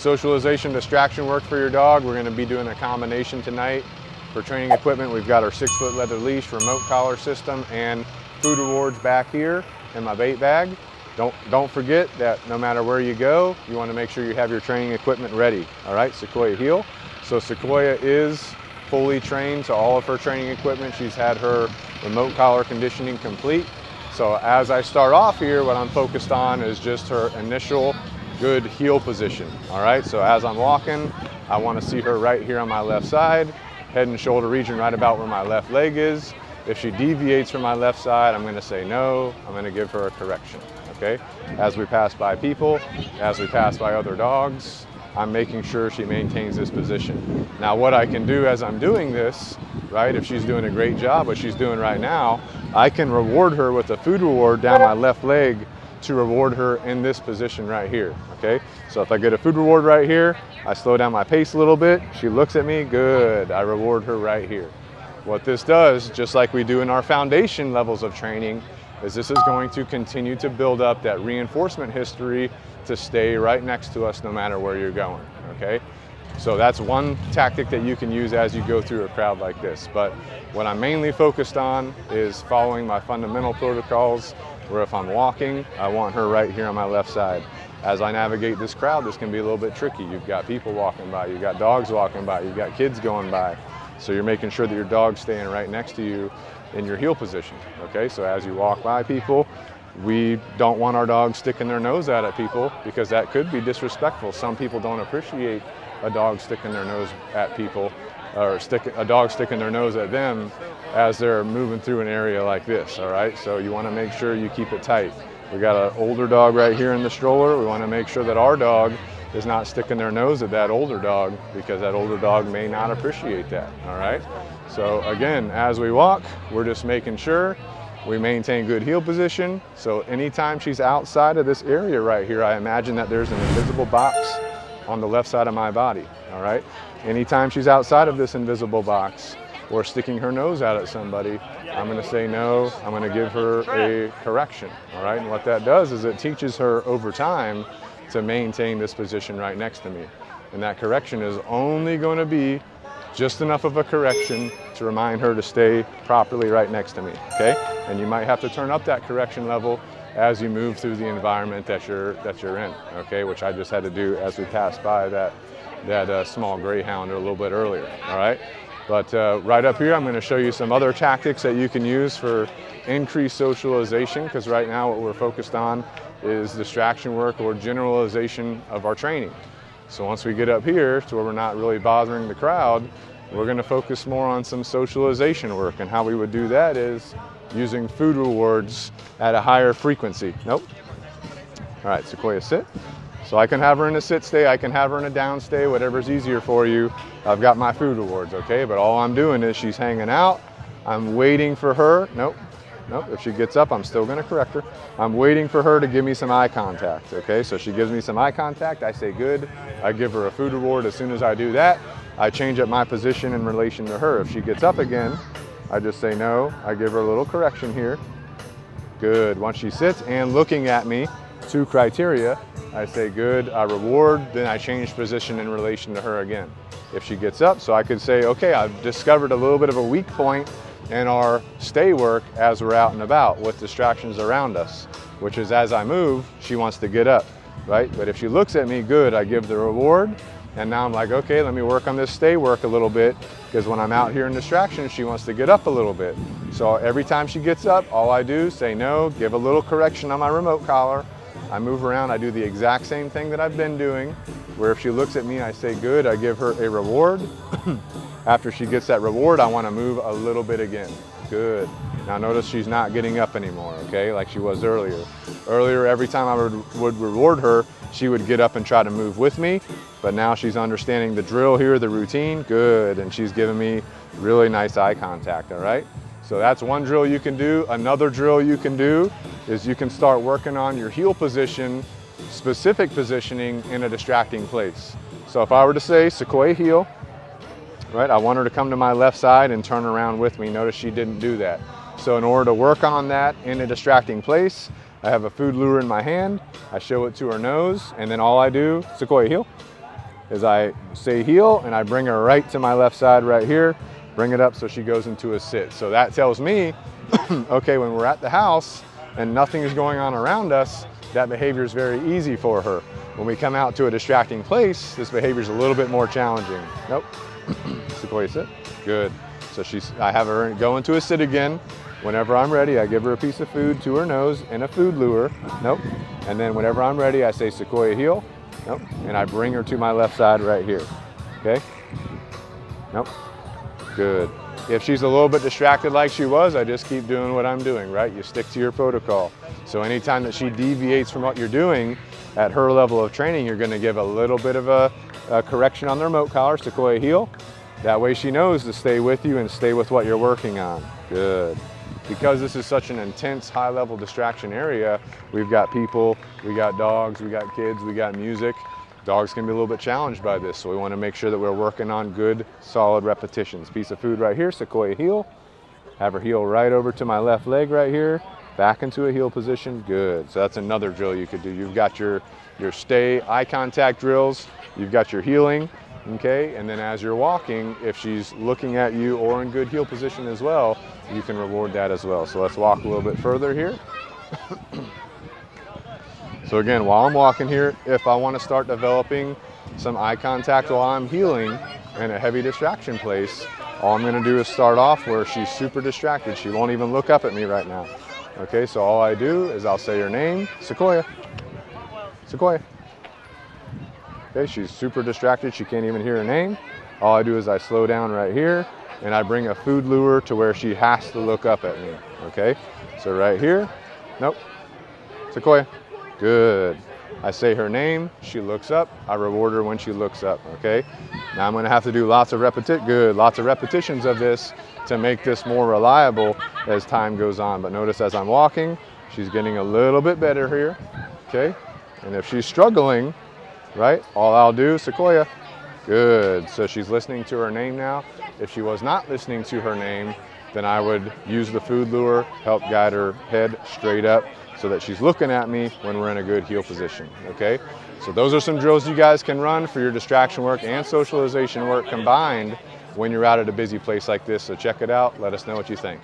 Socialization distraction work for your dog. We're going to be doing a combination tonight. For training equipment, we've got our 6-foot leather leash, remote collar system, and food rewards back here in my bait bag. Don't forget that no matter where you go, you want to make sure you have your training equipment ready. All right, Sequoia heel. So Sequoia is fully trained to all of her training equipment. She's had her remote collar conditioning complete. So as I start off here, what I'm focused on is just her initial good heel position. All right, so as I'm walking, I want to see her right here on my left side, head and shoulder region right about where my left leg is. If she deviates from my left side, I'm going to say no. I'm going to give her a correction. Okay, as we pass by people, as we pass by other dogs, I'm making sure she maintains this position. Now what I can do as I'm doing this, right, if she's doing a great job, what she's doing right now, I can reward her with a food reward down my left leg to reward her in this position right here, okay? So if I get a food reward right here, I slow down my pace a little bit, she looks at me, good, I reward her right here. What this does, just like we do in our foundation levels of training, is this is going to continue to build up that reinforcement history to stay right next to us no matter where you're going, okay? So that's one tactic that you can use as you go through a crowd like this. But what I'm mainly focused on is following my fundamental protocols, where if I'm walking, I want her right here on my left side. As I navigate this crowd, this can be a little bit tricky. You've got people walking by, you've got dogs walking by, you've got kids going by. So you're making sure that your dog's staying right next to you in your heel position, okay? So as you walk by people, we don't want our dogs sticking their nose out at people because that could be disrespectful. Some people don't appreciate a dog sticking their nose at people or a dog sticking their nose at them as they're moving through an area like this, all right? So you want to make sure you keep it tight. We got an older dog right here in the stroller. We want to make sure that our dog is not sticking their nose at that older dog because that older dog may not appreciate that, all right? So again, as we walk, we're just making sure we maintain good heel position. So anytime she's outside of this area right here, I imagine that there's an invisible box on the left side of my body, all right? Anytime she's outside of this invisible box or sticking her nose out at somebody, I'm gonna say no, I'm gonna give her a correction, all right? And what that does is it teaches her over time to maintain this position right next to me. And that correction is only gonna be just enough of a correction to remind her to stay properly right next to me, okay? And you might have to turn up that correction level as you move through the environment that you're in, okay? Which I just had to do as we passed by that small greyhound a little bit earlier, all right? But right up here, I'm gonna show you some other tactics that you can use for increased socialization, because right now what we're focused on is distraction work or generalization of our training. So once we get up here to where we're not really bothering the crowd, we're gonna focus more on some socialization work. And how we would do that is using food rewards at a higher frequency. Nope. All right, Sequoia, sit. So I can have her in a sit stay, I can have her in a down stay, whatever's easier for you. I've got my food rewards, okay? But all I'm doing is she's hanging out. I'm waiting for her. Nope. Nope, if she gets up, I'm still gonna correct her. I'm waiting for her to give me some eye contact, okay? So she gives me some eye contact, I say good. I give her a food reward. As soon as I do that, I change up my position in relation to her. If she gets up again, I just say no. I give her a little correction here. Good, once she sits and looking at me, 2 criteria, I say good, I reward, then I change position in relation to her again. If she gets up, so I could say, okay, I've discovered a little bit of a weak point in our stay work as we're out and about with distractions around us, which is as I move, she wants to get up, right? But if she looks at me, good, I give the reward, and now I'm like, okay, let me work on this stay work a little bit, because when I'm out here in distractions, she wants to get up a little bit. So every time she gets up, all I do, say no, give a little correction on my remote collar, I move around, I do the exact same thing that I've been doing, where if she looks at me, I say good, I give her a reward. After she gets that reward, I want to move a little bit again. Good. Now notice she's not getting up anymore, okay, like she was earlier. Earlier, every time I would reward her, she would get up and try to move with me, but now she's understanding the drill here, the routine, good, and she's giving me really nice eye contact, all right? So that's one drill you can do. Another drill you can do is you can start working on your heel position, specific positioning in a distracting place. So if I were to say Sequoia heel, right, I want her to come to my left side and turn around with me. Notice she didn't do that. So in order to work on that in a distracting place, I have a food lure in my hand, I show it to her nose, and then all I do, Sequoia heel, is I say heel and I bring her right to my left side right here, bring it up so she goes into a sit. So that tells me, okay, when we're at the house and nothing is going on around us, that behavior is very easy for her. When we come out to a distracting place, this behavior is a little bit more challenging. Nope. Sequoia, sit. Good. So I have her go into a sit again. Whenever I'm ready, I give her a piece of food to her nose and a food lure. Nope. And then whenever I'm ready, I say Sequoia heel. Nope. And I bring her to my left side right here. Okay? Nope. Good. If she's a little bit distracted like she was, I just keep doing what I'm doing, right? You stick to your protocol. So anytime that she deviates from what you're doing at her level of training, you're going to give a little bit of a correction on the remote collar, Sequoia heel. That way she knows to stay with you and stay with what you're working on. Good. Because this is such an intense, high-level distraction area, we've got people, we got dogs, we got kids, we got music. Dogs can be a little bit challenged by this, so we want to make sure that we're working on good, solid repetitions. Piece of food right here, Sequoia heel. Have her heel right over to my left leg right here, back into a heel position. Good. So that's another drill you could do. You've got your stay, eye contact drills. You've got your heeling. Okay, and then as you're walking, if she's looking at you or in good heel position as well, you can reward that as well. So let's walk a little bit further here. So again, while I'm walking here, if I want to start developing some eye contact while I'm heeling in a heavy distraction place, all I'm going to do is start off where she's super distracted. She won't even look up at me right now. Okay, so all I do is I'll say her name, Sequoia, Sequoia. Okay, she's super distracted, she can't even hear her name. All I do is I slow down right here and I bring a food lure to where she has to look up at me, okay? So right here, nope, Sequoia, good. I say her name, she looks up, I reward her when she looks up, okay? Now I'm gonna have to do lots of repetitions of this to make this more reliable as time goes on. But notice as I'm walking, she's getting a little bit better here, okay? And if she's struggling, right, all I'll do, Sequoia, good. So she's listening to her name now. If she was not listening to her name, then I would use the food lure, help guide her head straight up so that she's looking at me when we're in a good heel position, okay? So those are some drills you guys can run for your distraction work and socialization work combined when you're out at a busy place like this. So check it out, let us know what you think.